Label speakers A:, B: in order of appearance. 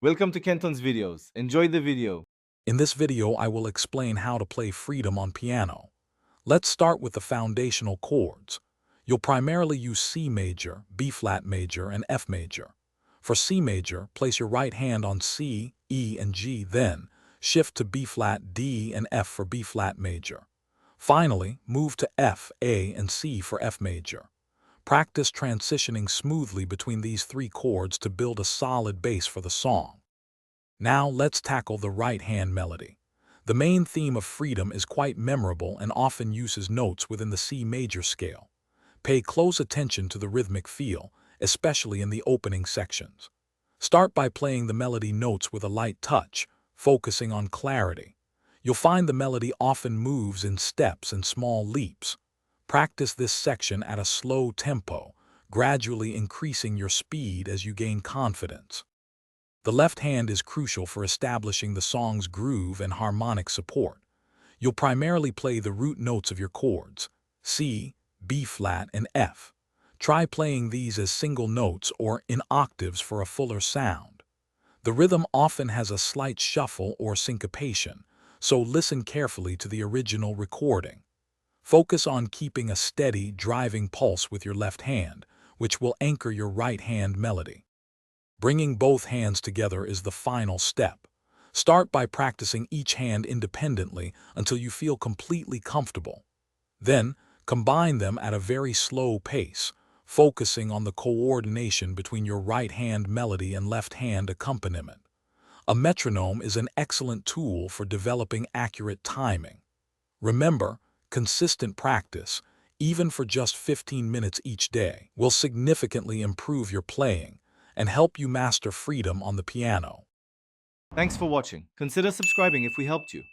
A: Welcome to Kenton's videos. Enjoy the video.
B: In this video, I will explain how to play freedom on piano. Let's start with the foundational chords. You'll primarily use C major, B flat major, and F major. For C major, place your right hand on C, E, and G, then shift to B flat, D, and F for B flat major. Finally, move to F, A, and C for F major. Practice transitioning smoothly between these three chords to build a solid base for the song. Now let's tackle the right hand melody. The main theme of freedom is quite memorable and often uses notes within the C major scale. Pay close attention to the rhythmic feel, especially in the opening sections. Start by playing the melody notes with a light touch, focusing on clarity. You'll find the melody often moves in steps and small leaps. Practice this section at a slow tempo, gradually increasing your speed as you gain confidence. The left hand is crucial for establishing the song's groove and harmonic support. You'll primarily play the root notes of your chords, C, B flat, and F. Try playing these as single notes or in octaves for a fuller sound. The rhythm often has a slight shuffle or syncopation, so listen carefully to the original recording. Focus on keeping a steady, driving pulse with your left hand, which will anchor your right hand melody. Bringing both hands together is the final step. Start by practicing each hand independently until you feel completely comfortable. Then, combine them at a very slow pace, focusing on the coordination between your right hand melody and left hand accompaniment. A metronome is an excellent tool for developing accurate timing. Remember, consistent practice, even for just 15 minutes each day, will significantly improve your playing and help you master freedom on the piano.
A: Thanks for watching. Consider subscribing if we helped you.